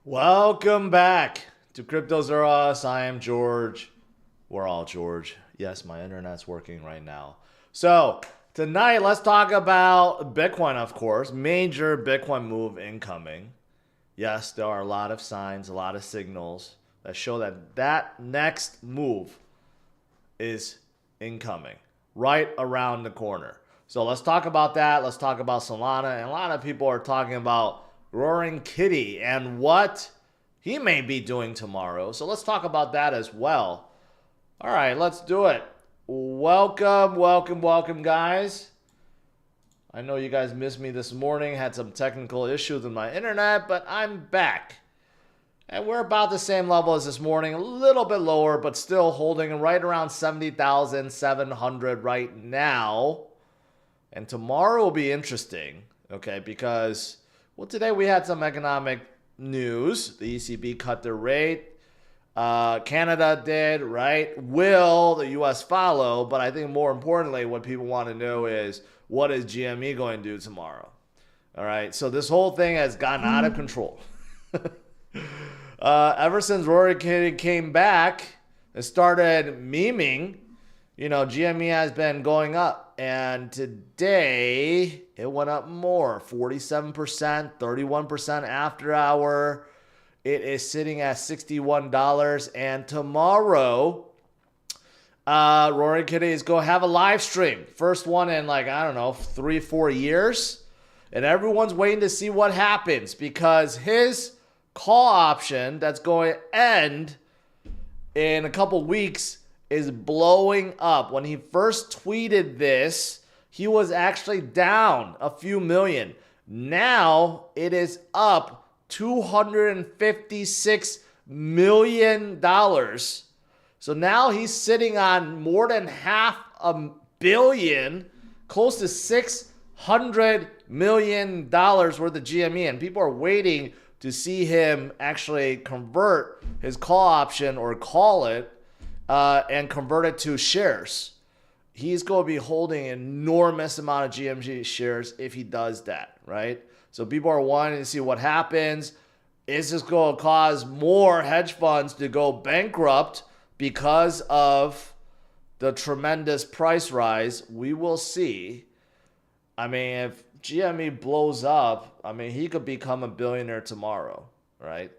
Welcome back to CryptosRUs. I am George. We're all George. Yes, my internet's working right now. So, tonight, let's talk about Bitcoin, of course. Major Bitcoin move incoming. Yes, there are a lot of signs, a lot of signals that show that next move is incoming, right around the corner. So, let's talk about that. Let's talk about Solana. And a lot of people are talking about Roaring Kitty and what he may be doing tomorrow. So let's talk about that as well. All right, let's do it. Welcome, guys. I know you guys missed me this morning, had some technical issues with my internet, but I'm back. And we're about the same level as this morning, a little bit lower, but still holding right around 70,700 right now. And tomorrow will be interesting, okay, because well, today we had some economic news. The ECB cut their rate. Canada did, right? Will the U.S. follow? But I think more importantly, what people want to know is what is GME going to do tomorrow? All right. So this whole thing has gotten out of control. Ever since Rory Kitty came back and started memeing, GME has been going up. And today, it went up more. 47%, 31% after hour. It is sitting at $61. And tomorrow, Rory Kitty is going to have a live stream. First one in 3-4 years. And everyone's waiting to see what happens. Because his call option that's going to end in a couple weeks is blowing up. When he first tweeted this, he was actually down a few million. Now it is up $256 million. So now he's sitting on more than $500 million, close to $600 million worth of GME. And people are waiting to see him actually convert his call option or call it and convert it to shares. He's going to be holding an enormous amount of GMG shares if he does that, right? So people are wanting to see what happens. Is this going to cause more hedge funds to go bankrupt because of the tremendous price rise? We will see. I mean, if GME blows up, he could become a billionaire tomorrow, right?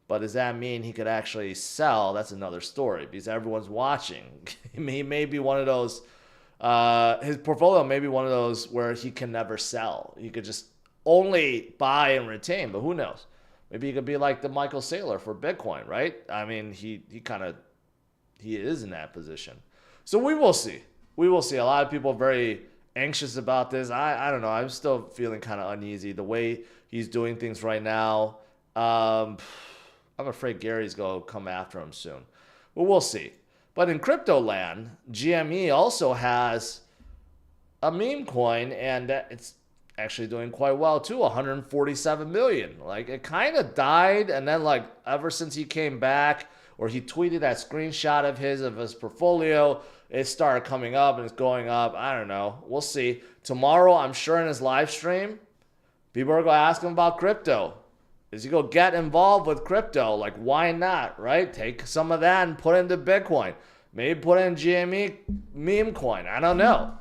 But does that mean he could actually sell? That's another story because everyone's watching. He may be one of those, his portfolio may be one of those where he can never sell. He could just only buy and retain, but who knows? Maybe he could be like the Michael Saylor for Bitcoin, right? He is in that position. So we will see. We will see. A lot of people are very anxious about this. I don't know. I'm still feeling kind of uneasy the way he's doing things right now. I'm afraid Gary's going to come after him soon. Well, we'll see. But in crypto land, GME also has a meme coin, and it's actually doing quite well too, 147 million. It kind of died, and then ever since he came back, or he tweeted that screenshot of his portfolio, it started coming up and it's going up. I don't know. We'll see. Tomorrow, I'm sure in his live stream, people are going to ask him about crypto. Is he going to get involved with crypto? Why not, right? Take some of that and put it into Bitcoin. Maybe put in GME Memecoin. I don't know.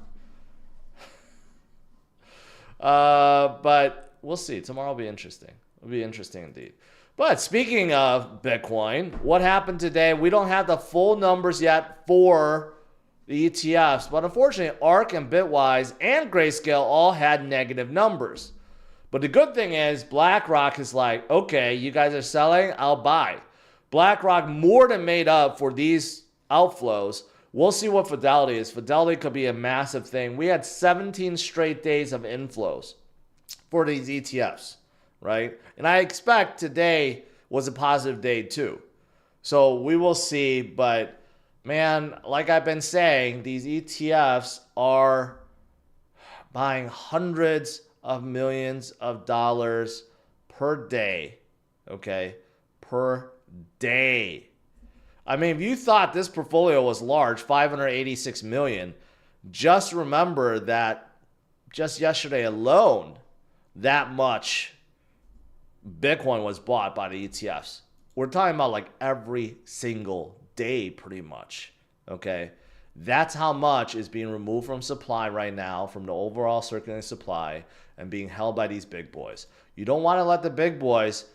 But we'll see. Tomorrow will be interesting. It'll be interesting indeed. But speaking of Bitcoin, what happened today? We don't have the full numbers yet for the ETFs. But unfortunately, ARK and Bitwise and Grayscale all had negative numbers. But the good thing is BlackRock is like, okay, you guys are selling, I'll buy. BlackRock more than made up for these outflows. We'll see what Fidelity is. Fidelity could be a massive thing. We had 17 straight days of inflows for these ETFs, right? And I expect today was a positive day too. So we will see. But man, like I've been saying, these ETFs are buying hundreds of millions of dollars per day, okay? Per day. If you thought this portfolio was large, 586 million, just remember that just yesterday alone, that much Bitcoin was bought by the ETFs. We're talking about like every single day pretty much, okay? That's how much is being removed from supply right now, from the overall circulating supply, and being held by these big boys. You don't want to let the big boys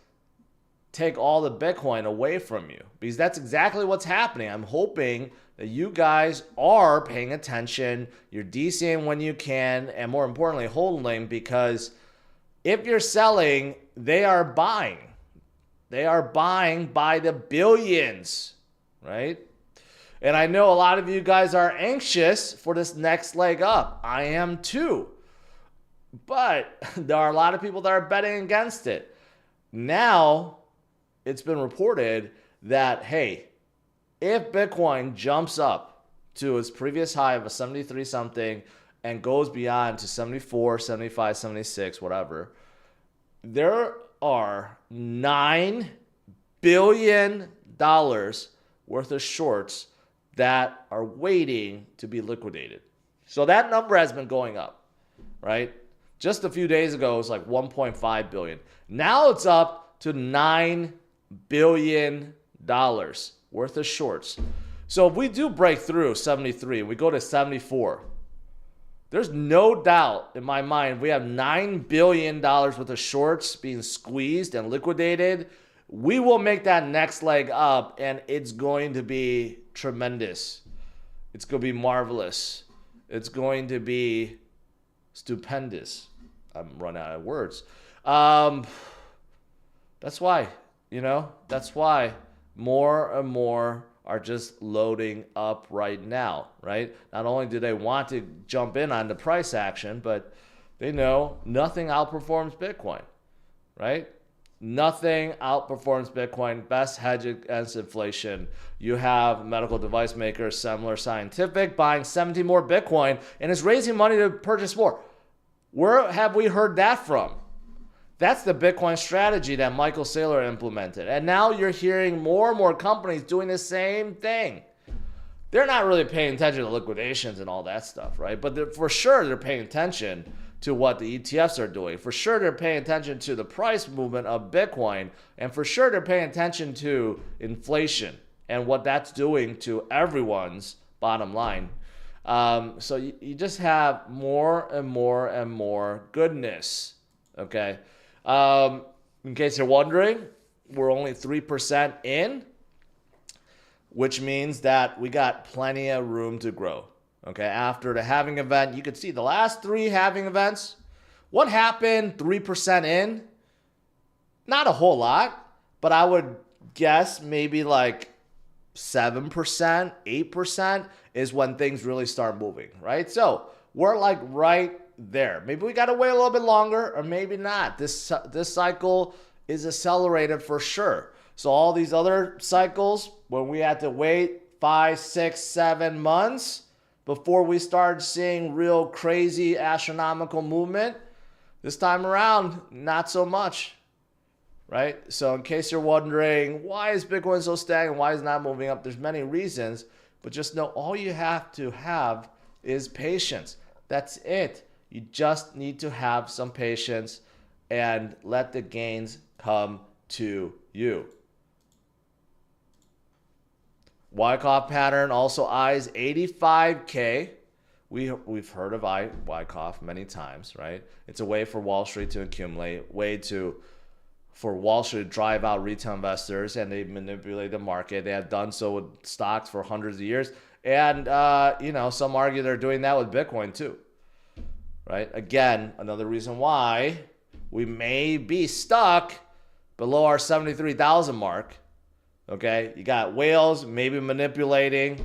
take all the Bitcoin away from you, because that's exactly what's happening. I'm hoping that you guys are paying attention, you're DCing when you can, and more importantly, holding, because if you're selling, they are buying. They are buying by the billions, right? And I know a lot of you guys are anxious for this next leg up. I am too. But there are a lot of people that are betting against it. Now, it's been reported that, hey, if Bitcoin jumps up to its previous high of a 73 something and goes beyond to 74, 75, 76, whatever, there are $9 billion worth of shorts that are waiting to be liquidated. So that number has been going up, right? Just a few days ago, it was like 1.5 billion. Now it's up to $9 billion worth of shorts. So if we do break through 73 and we go to 74, there's no doubt in my mind we have $9 billion worth of shorts being squeezed and liquidated. We will make that next leg up, and it's going to be tremendous. It's going to be marvelous. It's going to be stupendous. I'm running out of words. That's why, that's why more and more are just loading up right now, right? Not only do they want to jump in on the price action, but they know nothing outperforms Bitcoin, right? Nothing outperforms Bitcoin. Best hedge against inflation. You have medical device makers, Semler Scientific, buying 70 more Bitcoin and is raising money to purchase more. Where have we heard that from? That's the Bitcoin strategy that Michael Saylor implemented. And now you're hearing more and more companies doing the same thing. They're not really paying attention to liquidations and all that stuff, right? But for sure, they're paying attention to what the ETFs are doing. For sure, they're paying attention to the price movement of Bitcoin. And for sure, they're paying attention to inflation and what that's doing to everyone's bottom line. So you just have more and more and more goodness, okay? In case you're wondering, we're only 3% in, which means that we got plenty of room to grow. Okay, after the halving event, you could see the last 3 halving events. What happened 3% in? Not a whole lot, but I would guess maybe like 7%, 8% is when things really start moving, right? So we're like right there. Maybe we got to wait a little bit longer, or maybe not. This cycle is accelerated for sure. So all these other cycles, when we had to wait 5, 6, 7 months before we started seeing real crazy astronomical movement, this time around, not so much, right? So in case you're wondering, why is Bitcoin so stagnant? Why is it not moving up? There's many reasons, but just know all you have to have is patience. That's it. You just need to have some patience and let the gains come to you. Wyckoff pattern also eyes 85K. We've heard of Wyckoff many times, right? It's a way for Wall Street to accumulate, for Wall Street to drive out retail investors, and they manipulate the market. They have done so with stocks for hundreds of years. And, some argue they're doing that with Bitcoin too, right? Again, another reason why we may be stuck below our 73,000 mark. Okay, you got whales maybe manipulating.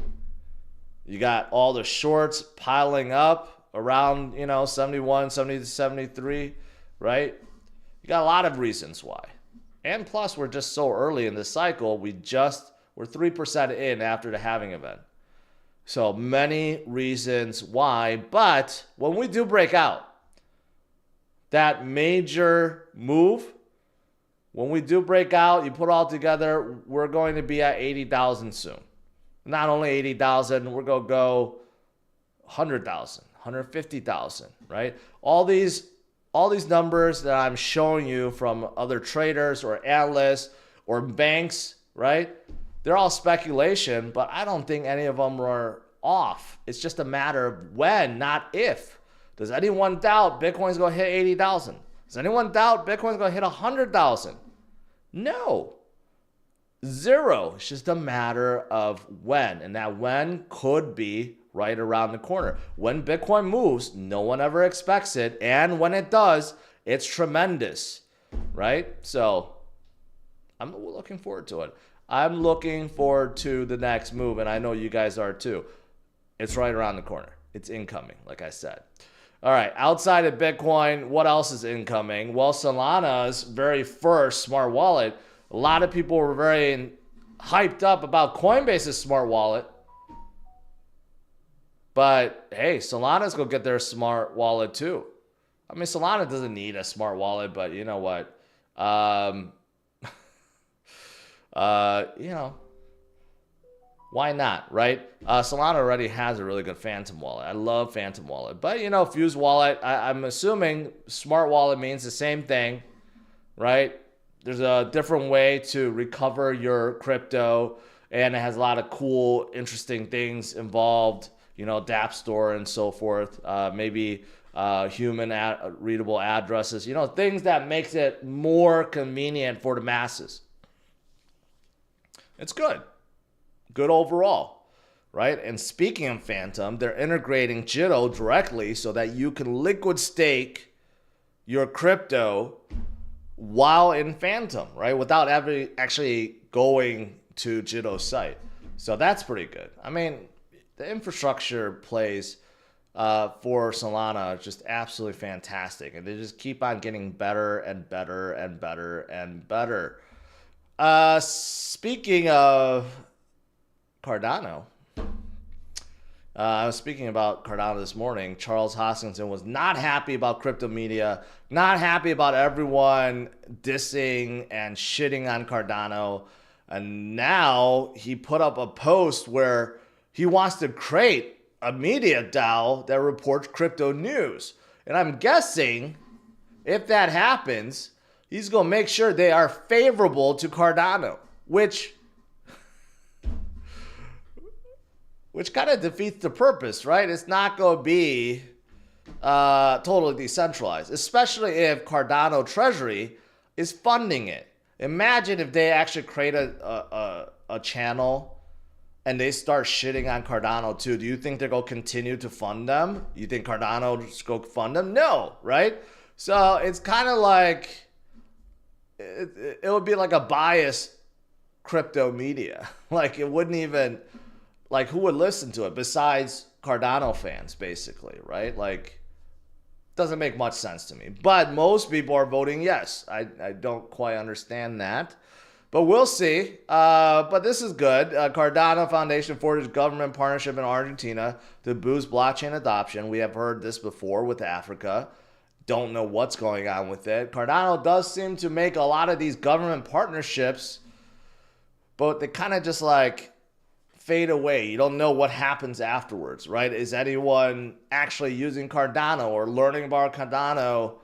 You got all the shorts piling up around, 71, 70 to 73, right? You got a lot of reasons why. And plus, we're just so early in this cycle. We're 3% in after the halving event. So many reasons why. But when we do break out, that major move, when we do break out, you put all together, we're going to be at 80,000 soon. Not only 80,000, we're going to go 100,000, 150,000, right? All these all these numbers that I'm showing you from other traders or analysts or banks, right? They're all speculation, but I don't think any of them are off. It's just a matter of when, not if. Does anyone doubt Bitcoin's going to hit 80,000? Does anyone doubt Bitcoin's going to hit 100,000? No. Zero. It's just a matter of when. And that when could be right around the corner. When Bitcoin moves, no one ever expects it. And when it does, it's tremendous, right? So I'm looking forward to it. I'm looking forward to the next move, and I know you guys are too. It's right around the corner. It's incoming, like I said. All right, outside of Bitcoin, what else is incoming? Well, Solana's very first smart wallet. A lot of people were very hyped up about Coinbase's smart wallet. But hey, Solana's going to get their smart wallet too. I mean, Solana doesn't need a smart wallet, but you know what? You know, why not, right? Solana already has a really good Phantom wallet. I love Phantom wallet. But, you know, Fuse wallet, I'm assuming smart wallet means the same thing, right? There's a different way to recover your crypto, and it has a lot of cool, interesting things involved, you know, dApp store and so forth. Maybe human readable addresses, you know, things that makes it more convenient for the masses. It's good. Good overall, right? And speaking of Phantom, they're integrating Jitto directly so that you can liquid stake your crypto while in Phantom, right? Without ever actually going to Jitto's site. So that's pretty good. I mean, the infrastructure plays for Solana is just absolutely fantastic. And they just keep on getting better and better and better and better. Speaking of Cardano, I was speaking about Cardano this morning. Charles Hoskinson was not happy about crypto media, not happy about everyone dissing and shitting on Cardano. And now he put up a post where he wants to create a media DAO that reports crypto news. And I'm guessing if that happens, he's going to make sure they are favorable to Cardano, which kind of defeats the purpose, right? It's not going to be totally decentralized, especially if Cardano Treasury is funding it. Imagine if they actually create a channel and they start shitting on Cardano too. Do you think they're going to continue to fund them? You think Cardano is going to fund them? No, right? So it's kind of like, it would be like a biased crypto media. Like it wouldn't even, like who would listen to it besides Cardano fans, basically, right? Like, doesn't make much sense to me. But most people are voting yes. I don't quite understand that. But we'll see. But this is good. Cardano Foundation forges government partnership in Argentina to boost blockchain adoption. We have heard this before with Africa. Don't know what's going on with it. Cardano does seem to make a lot of these government partnerships, but they kind of just like fade away. You don't know what happens afterwards, right? Is anyone actually using Cardano or learning about Cardano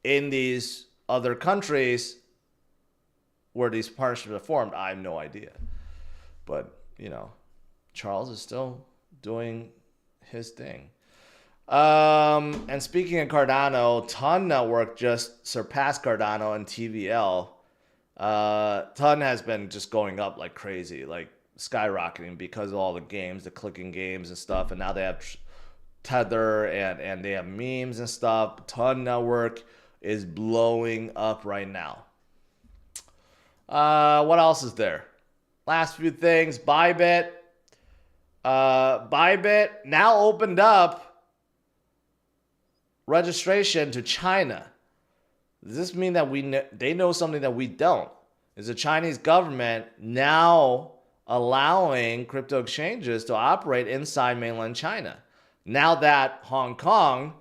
in these other countries where these partnerships are formed? I have no idea. But, you know, Charles is still doing his thing. And speaking of Cardano, Ton Network just surpassed Cardano and TVL. Ton has been just going up like crazy, like skyrocketing because of all the games, the clicking games and stuff. And now they have Tether and they have memes and stuff. Ton Network is blowing up right now. What else is there? Last few things. ByBit. ByBit now opened up registration to China. Does this mean that they know something that we don't? Is the Chinese government now allowing crypto exchanges to operate inside mainland China? Now that Hong Kong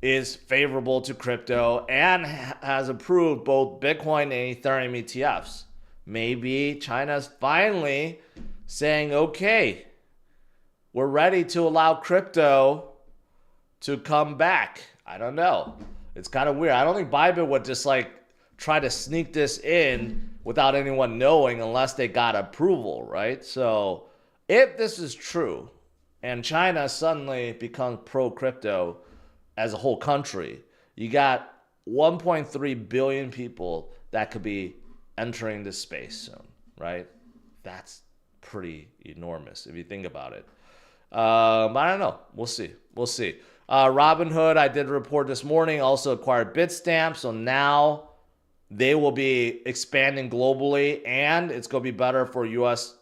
is favorable to crypto and has approved both Bitcoin and Ethereum ETFs. Maybe China's finally saying, okay, we're ready to allow crypto to come back. I don't know. It's kind of weird. I don't think ByBit would just like try to sneak this in without anyone knowing unless they got approval, right? So if this is true and China suddenly becomes pro crypto as a whole country, you got 1.3 billion people that could be entering this space soon, right? That's pretty enormous if you think about it. I don't know. We'll see. We'll see. Robinhood, I did report this morning, also acquired Bitstamp. So now they will be expanding globally, and it's going to be better for U.S.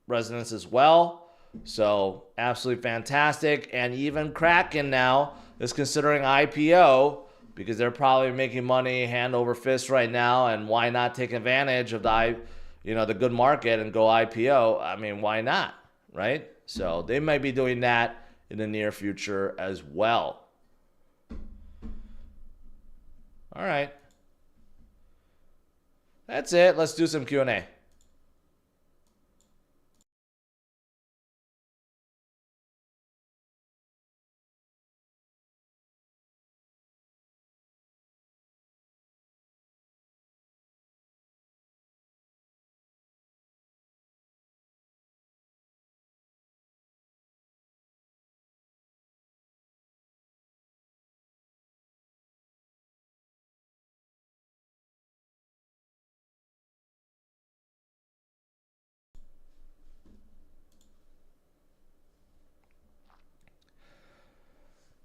residents as well. So absolutely fantastic. And even Kraken now is considering IPO because they're probably making money hand over fist right now. And why not take advantage of the good market and go IPO? I mean, why not, right? So they might be doing that in the near future as well. All right. That's it. Let's do some Q&A.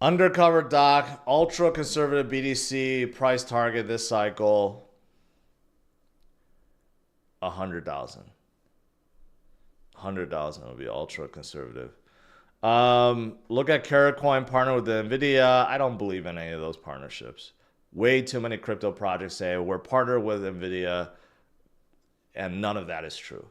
Undercover Doc, ultra conservative BDC price target this cycle 100,000. 100,000 will be ultra conservative. Look at Caracoin partner with the Nvidia. I don't believe in any of those partnerships. Way too many crypto projects say we're partnered with Nvidia, and none of that is true.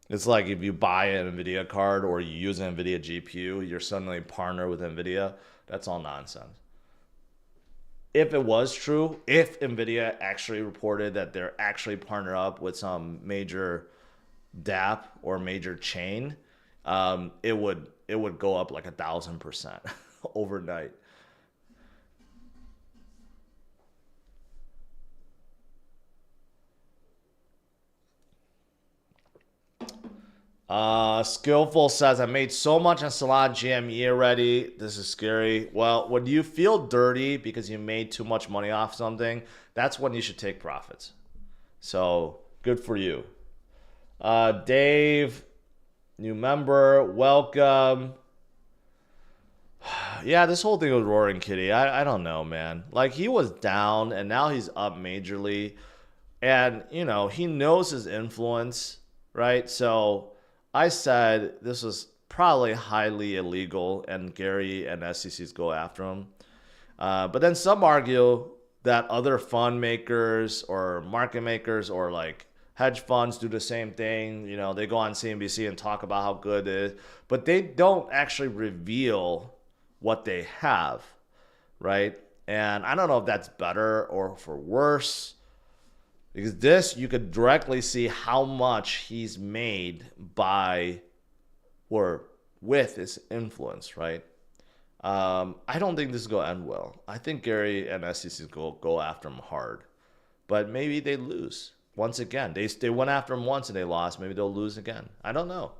It's like if you buy an NVIDIA card or you use an NVIDIA GPU, you're suddenly partner with NVIDIA. That's all nonsense. If it was true, if NVIDIA actually reported that they're actually partnered up with some major DApp or major chain, it would go up like 1,000% overnight. Skillful says, I made so much on Solana GME already. This is scary. Well, when you feel dirty because you made too much money off something, that's when you should take profits. So good for you. Dave, new member, welcome. Yeah, this whole thing with Roaring Kitty, I don't know, man. Like, he was down and now he's up majorly. And, he knows his influence, right? So I said this was probably highly illegal and Gary and SECs go after him. But then some argue that other fund makers or market makers or like hedge funds do the same thing. They go on CNBC and talk about how good it is, but they don't actually reveal what they have, right? And I don't know if that's better or for worse. Because this, you could directly see how much he's made by or with his influence, right? I don't think this is going to end well. I think Gary and SEC go after him hard. But maybe they lose once again. They went after him once and they lost. Maybe they'll lose again. I don't know.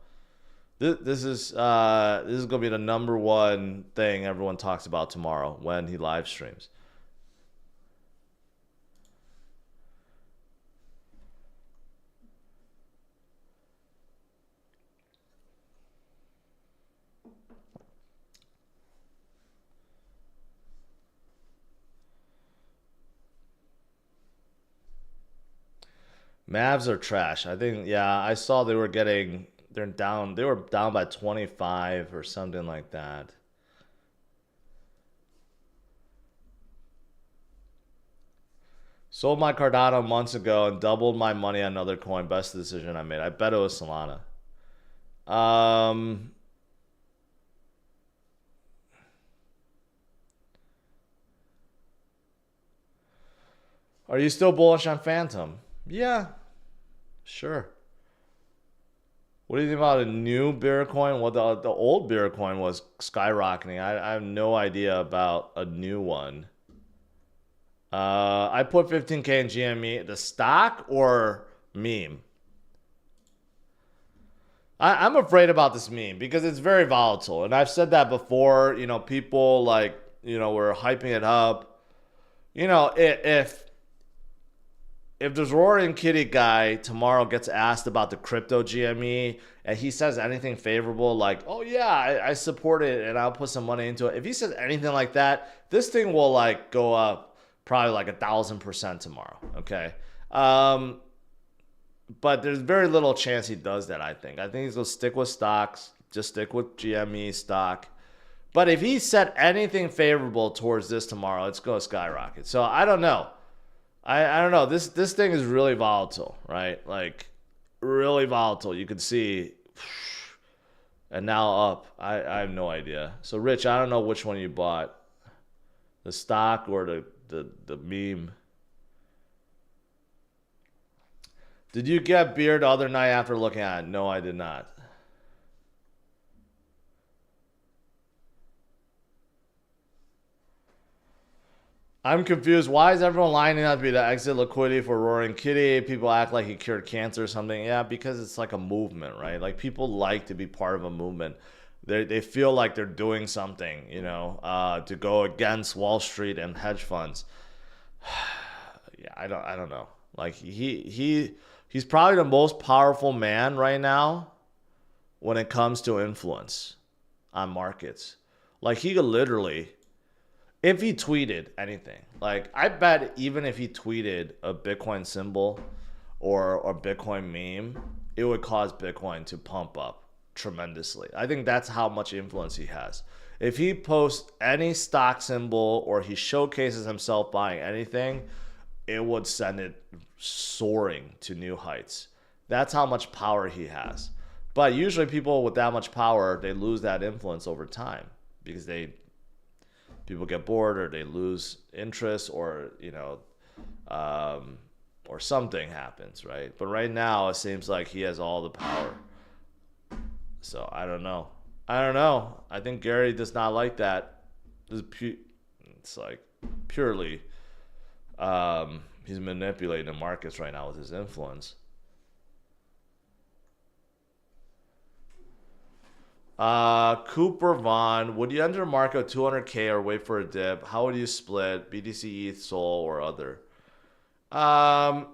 This is going to be the number one thing everyone talks about tomorrow when he live streams. Mavs are trash. I think, yeah, I saw they were down by 25 or something like that. Sold my Cardano months ago and doubled my money on another coin. Best decision I made. I bet it was Solana. Are you still bullish on Phantom? Yeah, sure. What do you think about a new Bitcoin? Well, the old Bitcoin was skyrocketing. I have no idea about a new one. I put 15K in GME. The stock or meme? I'm afraid about this meme because it's very volatile. And I've said that before. You know, people like, you know, were hyping it up. You know, if this Roaring Kitty guy tomorrow gets asked about the crypto GME and he says anything favorable, like, oh yeah, I support it and I'll put some money into it. If he says anything like that, this thing will like go up probably like 1,000% tomorrow. Okay. But there's very little chance he does that, I think. I think he's going to stick with stocks, just stick with GME stock. But if he said anything favorable towards this tomorrow, it's going to skyrocket. So I don't know. I don't know. This thing is really volatile, right? Like, really volatile. You can see, and now up. I have no idea. So, Rich, I don't know which one you bought, the stock or the meme. Did you get beer the other night after looking at it? No, I did not. I'm confused. Why is everyone lining up to be the exit liquidity for Roaring Kitty? People act like he cured cancer or something. Yeah, because it's like a movement, right? Like people like to be part of a movement. They feel like they're doing something, you know, to go against Wall Street and hedge funds. Yeah, I don't know. Like he's probably the most powerful man right now when it comes to influence on markets. Like he could literally, if he tweeted anything, like I bet even if he tweeted a Bitcoin symbol or a Bitcoin meme, it would cause Bitcoin to pump up tremendously. I think that's how much influence he has. If he posts any stock symbol or he showcases himself buying anything, it would send it soaring to new heights. That's how much power he has. But usually people with that much power, they lose that influence over time because people get bored or they lose interest or, you know, or something happens, right? But right now it seems like he has all the power. So I don't know. I think Gary does not like that. It's like purely he's manipulating the markets right now with his influence. Cooper Vaughn, would you enter a market with 200K or wait for a dip? How would you split BTC, ETH, Sol, or other?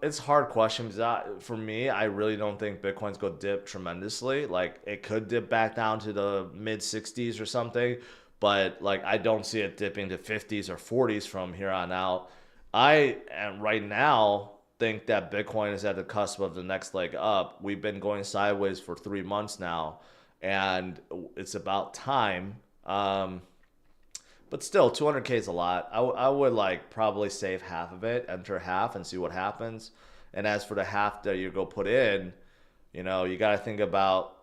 It's a hard question because for me, I really don't think Bitcoin's going to dip tremendously. Like it could dip back down to the mid 60s or something, but like I don't see it dipping to 50s or 40s from here on out. I am right now think that Bitcoin is at the cusp of the next leg up. We've been going sideways for 3 months now, and it's about time. But still, 200K is a lot. I would like probably save half of it, enter half, and see what happens. And as for the half that you go put in, you know, you got to think about.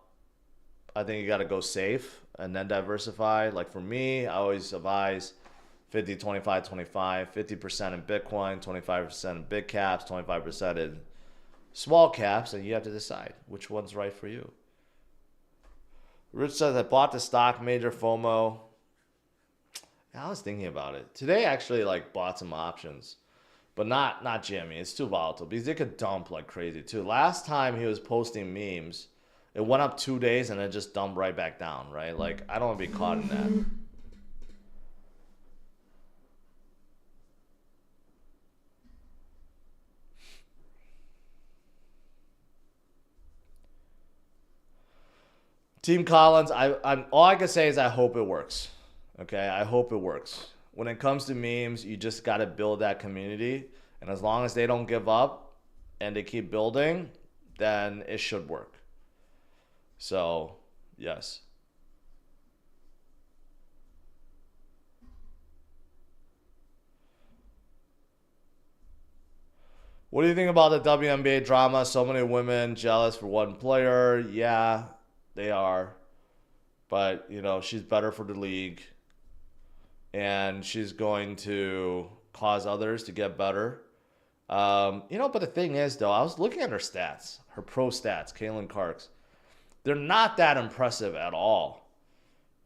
I think you got to go safe and then diversify. Like for me, I always advise 50, 25, 25, 50% in Bitcoin, 25% in big caps, 25% in small caps, and you have to decide which one's right for you. Rich says, I bought the stock, major FOMO. I was thinking about it. Today, I actually like bought some options, but not GME. It's too volatile because it could dump like crazy too. Last time he was posting memes, it went up 2 days and it just dumped right back down, right? Like, I don't want to be caught in that. Team Collins, I'm all I can say is I hope it works. Okay, I hope it works. When it comes to memes, you just got to build that community. And as long as they don't give up and they keep building, then it should work. So, yes. What do you think about the WNBA drama? So many women jealous for one player. Yeah, they are. But, you know, she's better for the league. And she's going to cause others to get better. You know, but the thing is, though, I was looking at her stats, her pro stats, Caitlin Clark's. they're not that impressive at all.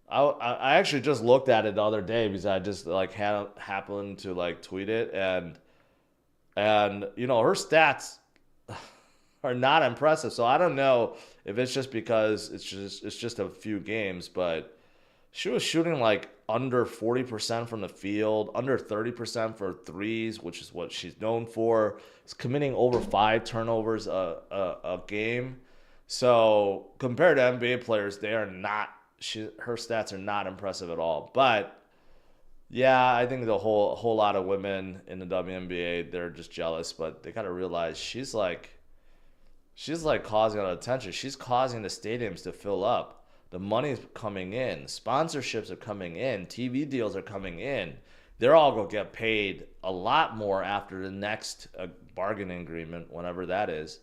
I actually just looked at it the other day because I just like happened to like tweet it, and you know, her stats are not impressive. So I don't know if it's just because it's just a few games, but she was shooting like under 40% from the field, under 30% for threes, which is what she's known for. She's committing over 5 turnovers a game. So compared to NBA players, they are not. Her stats are not impressive at all. But yeah, I think the whole lot of women in the WNBA, they're just jealous. But they gotta realize she's like causing a lot of attention. She's causing the stadiums to fill up. The money's coming in. Sponsorships are coming in. TV deals are coming in. They're all going to get paid a lot more after the next bargaining agreement, whenever that is.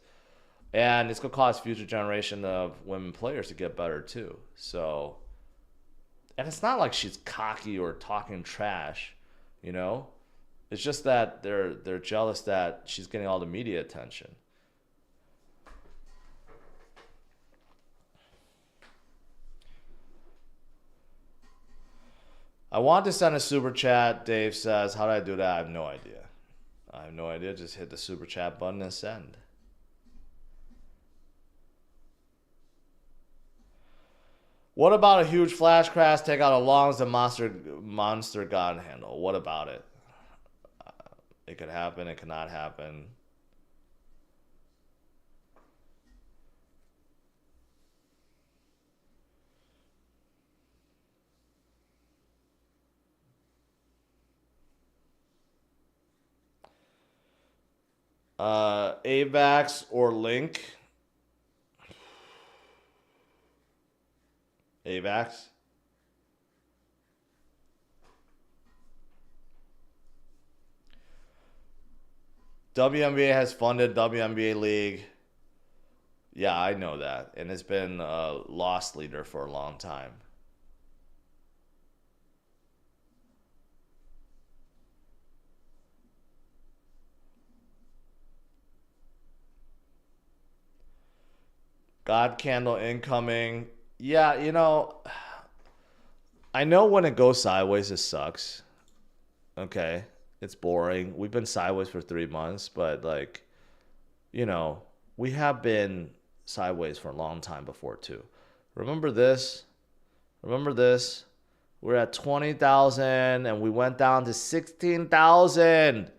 And it's going to cause future generation of women players to get better too. So, and it's not like she's cocky or talking trash, you know? It's just that they're jealous that she's getting all the media attention. I want to send a super chat. Dave says, how do I do that? I have no idea. Just hit the super chat button and send. What about a huge flash crash? Take out as long as the monster god handle. What about it? It could happen. It could not happen. AVAX or Link? AVAX? WNBA has funded WNBA League. Yeah, I know that. And it's been a loss leader for a long time. God Candle incoming. Yeah, you know, I know when it goes sideways, it sucks. Okay, it's boring. We've been sideways for 3 months, but like, you know, we have been sideways for a long time before too. Remember this? Remember this? We're at 20,000 and we went down to 16,000.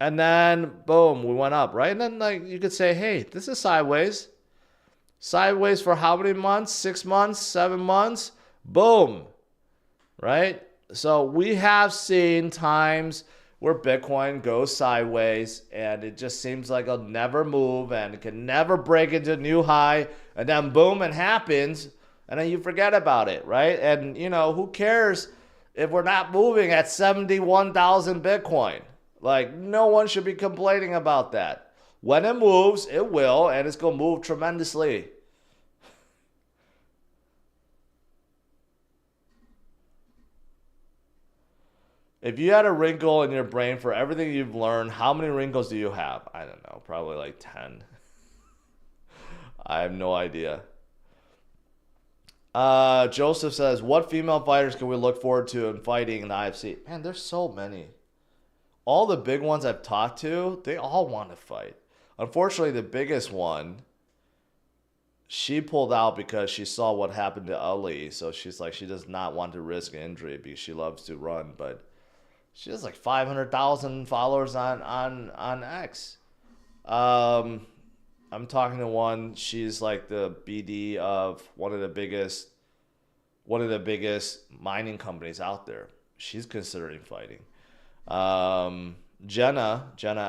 And then boom, we went up, right? And then like you could say, hey, this is sideways. Sideways for how many months? 6 months, 7 months? Boom. Right? So we have seen times where Bitcoin goes sideways and it just seems like it'll never move and it can never break into a new high, and then boom, it happens and then you forget about it, right? And you know, who cares if we're not moving at 71,000 Bitcoin? Like, no one should be complaining about that. When it moves, it will, and it's going to move tremendously. If you had a wrinkle in your brain for everything you've learned, how many wrinkles do you have? I don't know, probably like 10. I have no idea. Joseph says, what female fighters can we look forward to in fighting in the IFC? Man, there's so many. All the big ones I've talked to, they all want to fight. Unfortunately, the biggest one, she pulled out because she saw what happened to Ali. So she's like, she does not want to risk injury because she loves to run. But she has like 500,000 followers on X. I'm talking to one. She's like the BD of one of the biggest mining companies out there. She's considering fighting. Jenna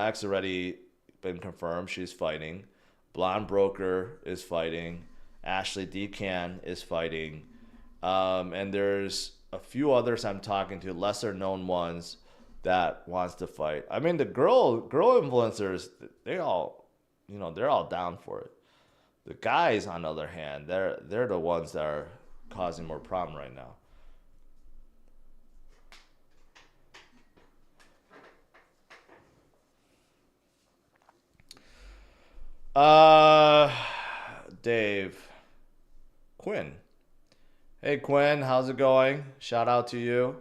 X already been confirmed. She's fighting. Blonde Broker is fighting. Ashley Decan is fighting. And there's a few others I'm talking to, lesser known ones that wants to fight. I mean, the girl influencers, they're all down for it. The guys, on the other hand, they're the ones that are causing more problem right now. Dave. Quinn. Hey, Quinn, how's it going? Shout out to you.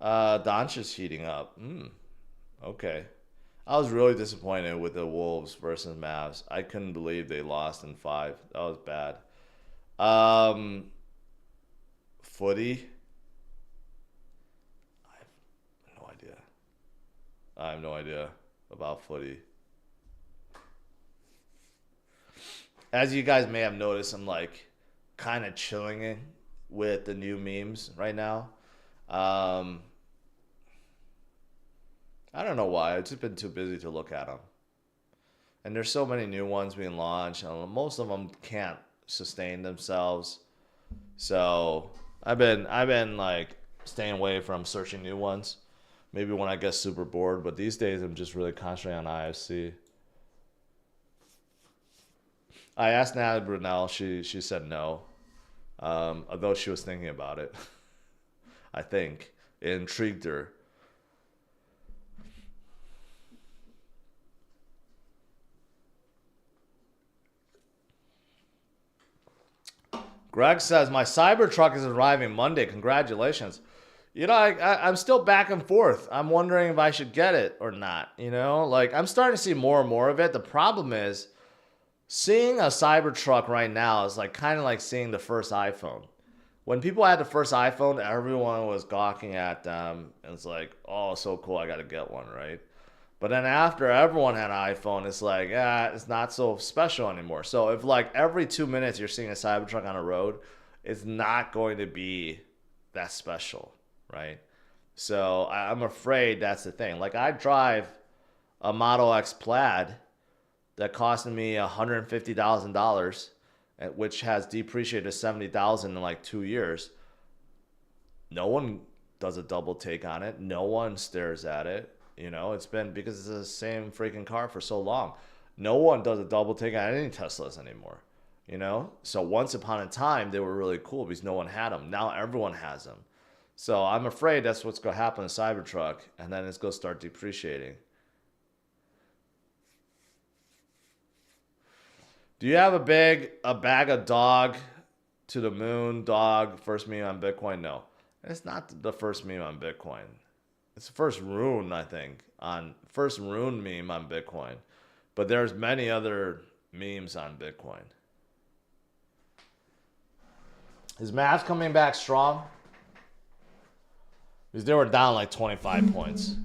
Doncic's heating up. Okay. I was really disappointed with the Wolves versus Mavs. I couldn't believe they lost in 5. That was bad. Footy. I have no idea. I have no idea about footy. As you guys may have noticed, I'm like kind of chilling with the new memes right now. I don't know why. I've just been too busy to look at them. And there's so many new ones being launched, and most of them can't sustain themselves. So I've been like staying away from searching new ones. Maybe when I get super bored, but these days I'm just really concentrating on IFC. I asked Natalie Brunel. She said no, although she was thinking about it. I think it intrigued her. Greg says, my Cybertruck is arriving Monday. Congratulations. You know, I'm still back and forth. I'm wondering if I should get it or not. You know, like I'm starting to see more and more of it. The problem is seeing a Cybertruck right now is like kind of like seeing the first iPhone. When people had the first iPhone, everyone was gawking at them. And it's like, oh, so cool. I got to get one, right? But then after everyone had an iPhone, it's like, it's not so special anymore. So if like every 2 minutes you're seeing a Cybertruck on the road, it's not going to be that special, right? So I'm afraid that's the thing. Like I drive a Model X Plaid that costed me $150,000, which has depreciated to $70,000 in like 2 years. No one does a double take on it. No one stares at it. You know, it's been because it's the same freaking car for so long. No one does a double take on any Teslas anymore. You know, so once upon a time they were really cool because no one had them. Now everyone has them. So I'm afraid that's what's going to happen to Cybertruck, and then it's going to start depreciating. Do you have a bag of dog to the moon dog first meme on Bitcoin? No, it's not the first meme on Bitcoin. It's the first rune, I think, first rune meme on Bitcoin. But there's many other memes on Bitcoin. Is Mavs coming back strong? Because they were down like 25 points.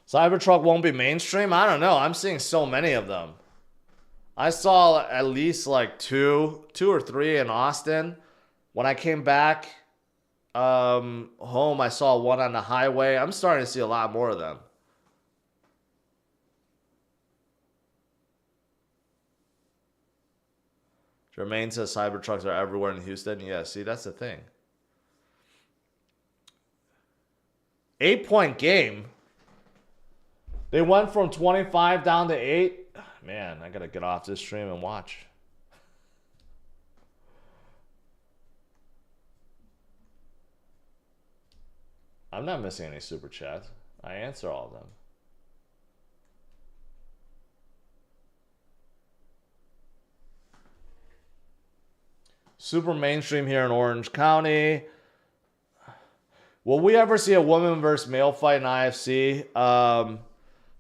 Cybertruck won't be mainstream? I don't know. I'm seeing so many of them. I saw at least like two or three in Austin. When I came back home, I saw one on the highway. I'm starting to see a lot more of them. Jermaine says Cybertrucks are everywhere in Houston. Yeah, see, that's the thing. 8-point game. They went from 25 down to 8. Man, I got to get off this stream and watch. I'm not missing any super chats. I answer all of them. Super mainstream here in Orange County. Will we ever see a woman versus male fight in IFC?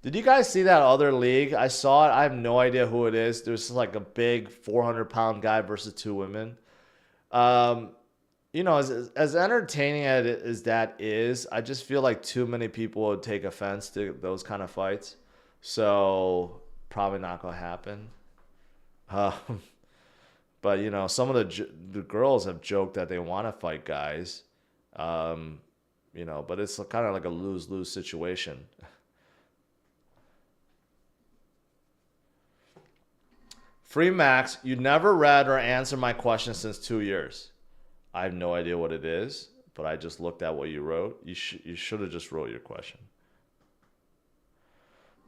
Did you guys see that other league? I saw it. I have no idea who it is. There's like a big 400-pound guy versus 2 women. You know, as entertaining as that is, I just feel like too many people would take offense to those kind of fights. So probably not going to happen. But, you know, some of the girls have joked that they want to fight guys. You know, but it's kind of like a lose-lose situation. Free Max, you never read or answered my question since 2 years. I have no idea what it is, but I just looked at what you wrote. You should have just wrote your question.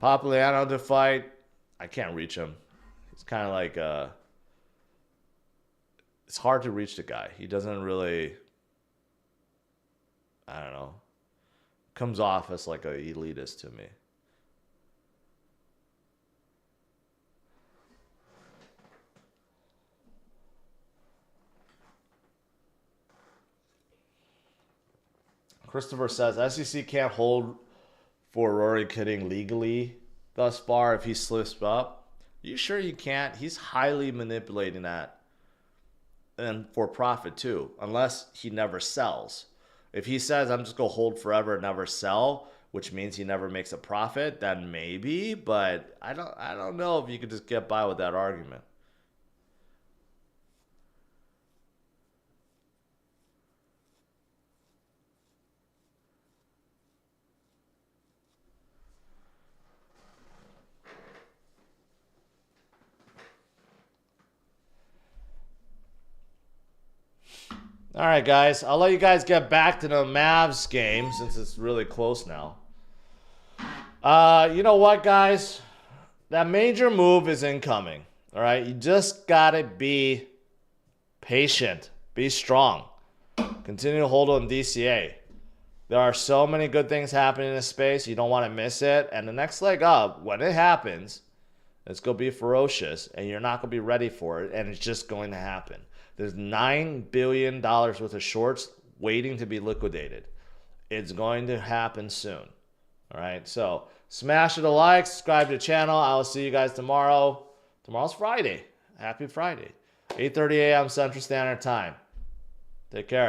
Papuliano to fight. I can't reach him. It's kind of like it's hard to reach the guy. He doesn't really, I don't know, comes off as like an elitist to me. Christopher says SEC can't hold for Rory Kidding legally thus far if he slips up. You sure you can't? He's highly manipulating that. And for profit too, unless he never sells. If he says, I'm just going to hold forever and never sell, which means he never makes a profit, then maybe. But I don't know if you could just get by with that argument. All right, guys. I'll let you guys get back to the Mavs game since it's really close now. You know what, guys? That major move is incoming. All right? You just got to be patient. Be strong. Continue to hold on DCA. There are so many good things happening in this space. You don't want to miss it. And the next leg up, when it happens, it's going to be ferocious. And you're not going to be ready for it. And it's just going to happen. There's $9 billion worth of shorts waiting to be liquidated. It's going to happen soon. All right, so smash it a like, subscribe to the channel. I will see you guys tomorrow. Tomorrow's Friday. Happy Friday. 8:30 a.m. Central Standard Time. Take care.